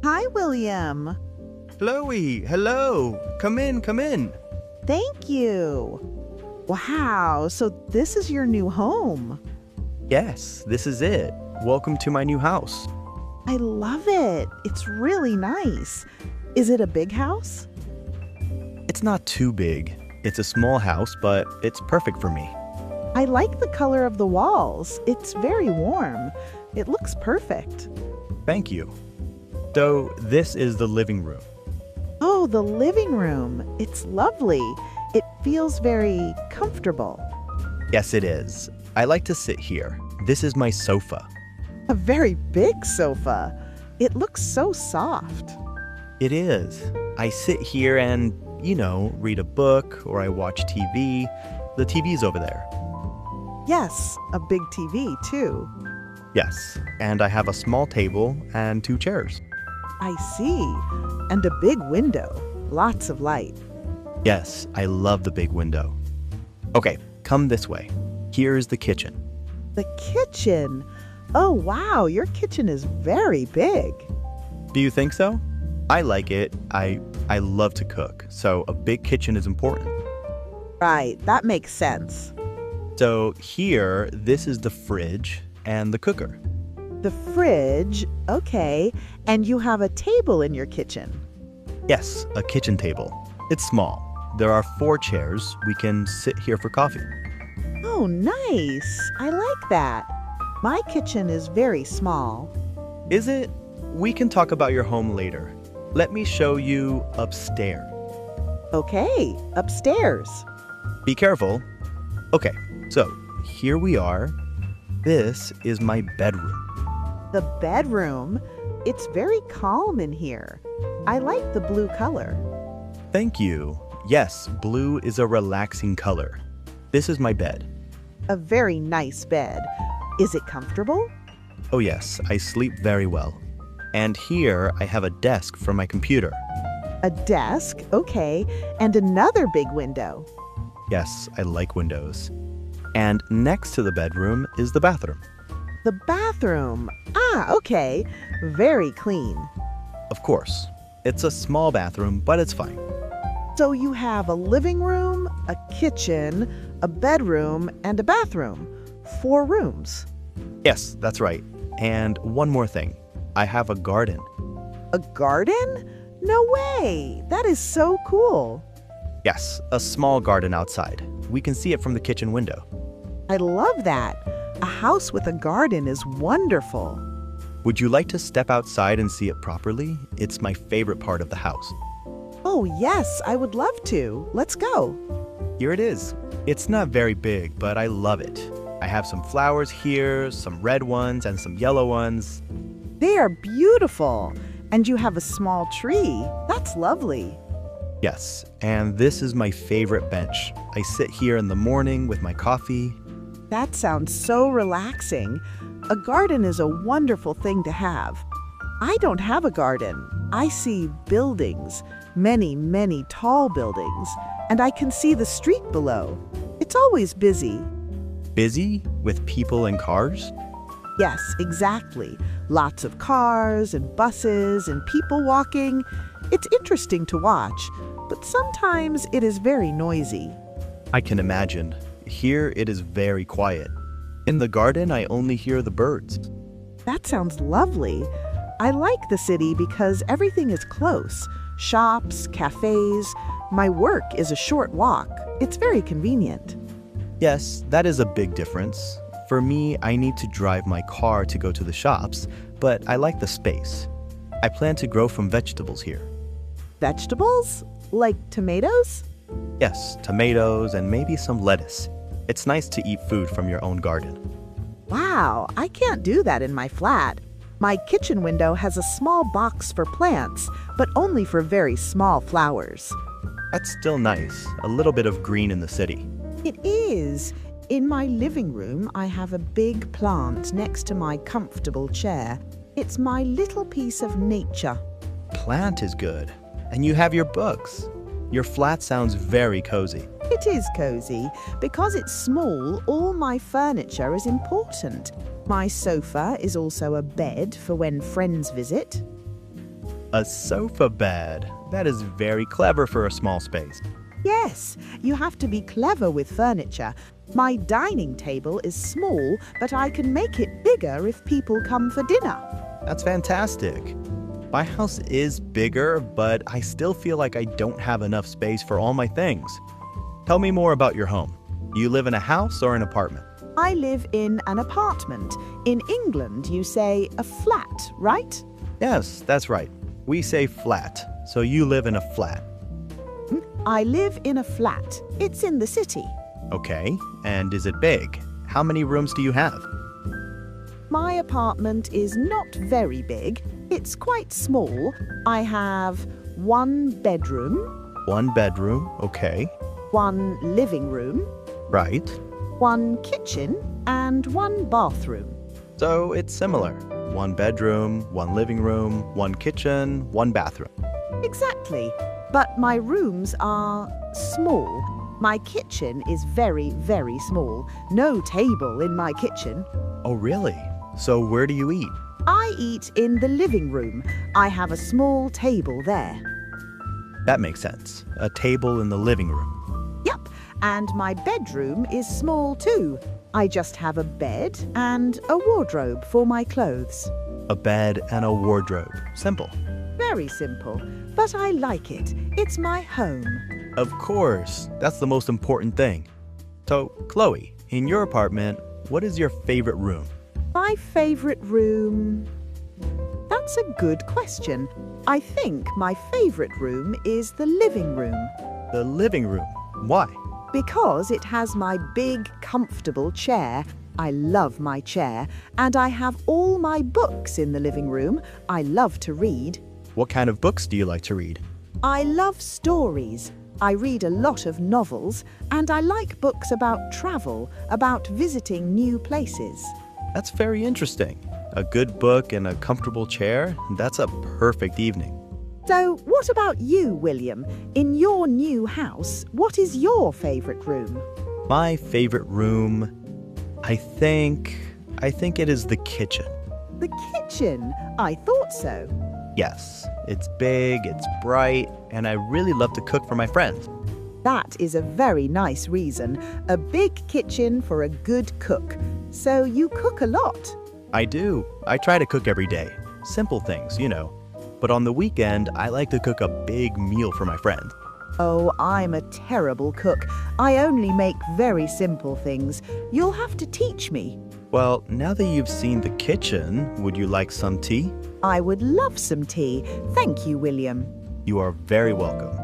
Hi, William. Chloe, hello. Come in, come in. Thank you. Wow, so this is your new home. Yes, this is it. Welcome to my new house. I love it. It's really nice. Is it a big house? It's not too big. It's a small house, but it's perfect for me. I like the color of the walls. It's very warm. It looks perfect. Thank you. So, this is the living room. Oh, the living room. It's lovely. It feels very comfortable. Yes, it is. I like to sit here. This is my sofa. A very big sofa. It looks so soft. It is. I sit here and, read a book or I watch TV. The TV's over there. Yes, a big TV too. Yes, and I have a small table and 2 chairs. I see. And a big window. Lots of light. Yes, I love the big window. Okay, come this way. Here's the kitchen. The kitchen. Oh, wow, your kitchen is very big. Do you think so? I like it. I love to cook, so a big kitchen is important. Right, that makes sense. So here, this is the fridge and the cooker. The fridge, okay, and you have a table in your kitchen. Yes, a kitchen table. It's small. There are 4 chairs. We can sit here for coffee. Oh, nice. I like that. My kitchen is very small. Is it? We can talk about your home later. Let me show you upstairs. Okay, upstairs. Be careful. Okay, so here we are. This is my bedroom. The bedroom. It's very calm in here. I like the blue color. Thank you. Yes, blue is a relaxing color. This is my bed. A very nice bed. Is it comfortable? Oh yes, I sleep very well. And here I have a desk for my computer. A desk, okay, and another big window. Yes, I like windows. And next to the bedroom is the bathroom. The bathroom. Ah, okay. Very clean. Of course, it's a small bathroom, but it's fine. So you have a living room, a kitchen, a bedroom, and a bathroom. 4 rooms. Yes, that's right. And one more thing. I have a garden. A garden? No way! That is so cool. Yes, a small garden outside. We can see it from the kitchen window. I love that. A house with a garden is wonderful. Would you like to step outside and see it properly? It's my favorite part of the house. Oh, yes, I would love to. Let's go. Here it is. It's not very big, but I love it. I have some flowers here, some red ones and some yellow ones. They are beautiful. And you have a small tree. That's lovely. Yes, and this is my favorite bench. I sit here in the morning with my coffee. That sounds so relaxing. A garden is a wonderful thing to have. I don't have a garden. I see buildings, many, many tall buildings, and I can see the street below. It's always busy. Busy with people and cars? Yes, exactly. Lots of cars and buses and people walking. It's interesting to watch, but sometimes it is very noisy. I can imagine. Here it is very quiet. In the garden, I only hear the birds. That sounds lovely. I like the city because everything is close. Shops, cafes. My work is a short walk. It's very convenient. Yes, that is a big difference. For me, I need to drive my car to go to the shops, but I like the space. I plan to grow some vegetables here. Vegetables? Like tomatoes? Yes, tomatoes and maybe some lettuce. It's nice to eat food from your own garden. Wow, I can't do that in my flat. My kitchen window has a small box for plants, but only for very small flowers. That's still nice, a little bit of green in the city. It is. In my living room, I have a big plant next to my comfortable chair. It's my little piece of nature. Plant is good. And you have your books. Your flat sounds very cozy. It is cozy. Because it's small, all my furniture is important. My sofa is also a bed for when friends visit. A sofa bed. That is very clever for a small space. Yes, you have to be clever with furniture. My dining table is small, but I can make it bigger if people come for dinner. That's fantastic. My house is bigger, but I still feel like I don't have enough space for all my things. Tell me more about your home. You live in a house or an apartment? I live in an apartment. In England, you say a flat, right? Yes, that's right. We say flat, so you live in a flat. I live in a flat. It's in the city. Okay, and is it big? How many rooms do you have? My apartment is not very big. It's quite small. I have one bedroom. One bedroom, okay. One living room. Right. One kitchen and one bathroom. So it's similar. One bedroom, one living room, one kitchen, one bathroom. Exactly. But my rooms are small. My kitchen is very, very small. No table in my kitchen. Oh, really? So where do you eat? I eat in the living room. I have a small table there. That makes sense. A table in the living room. Yep, and my bedroom is small too. I just have a bed and a wardrobe for my clothes. A bed and a wardrobe. Simple. Very simple, but I like it. It's my home. Of course, that's the most important thing. So, Chloe, in your apartment, what is your favorite room? My favorite room? That's a good question. I think my favorite room is the living room. The living room. Why? Because it has my big, comfortable chair. I love my chair. And I have all my books in the living room. I love to read. What kind of books do you like to read? I love stories. I read a lot of novels, and I like books about travel, about visiting new places. That's very interesting. A good book and a comfortable chair, that's a perfect evening. So, what about you, William? In your new house, what is your favorite room? My favorite room, I think it is the kitchen. The kitchen? I thought so. Yes, it's big, it's bright, and I really love to cook for my friends. That is a very nice reason. A big kitchen for a good cook. So you cook a lot. I do. I try to cook every day. Simple things, you know. But on the weekend, I like to cook a big meal for my friends. Oh, I'm a terrible cook. I only make very simple things. You'll have to teach me. Well, now that you've seen the kitchen, would you like some tea? I would love some tea. Thank you, William. You are very welcome.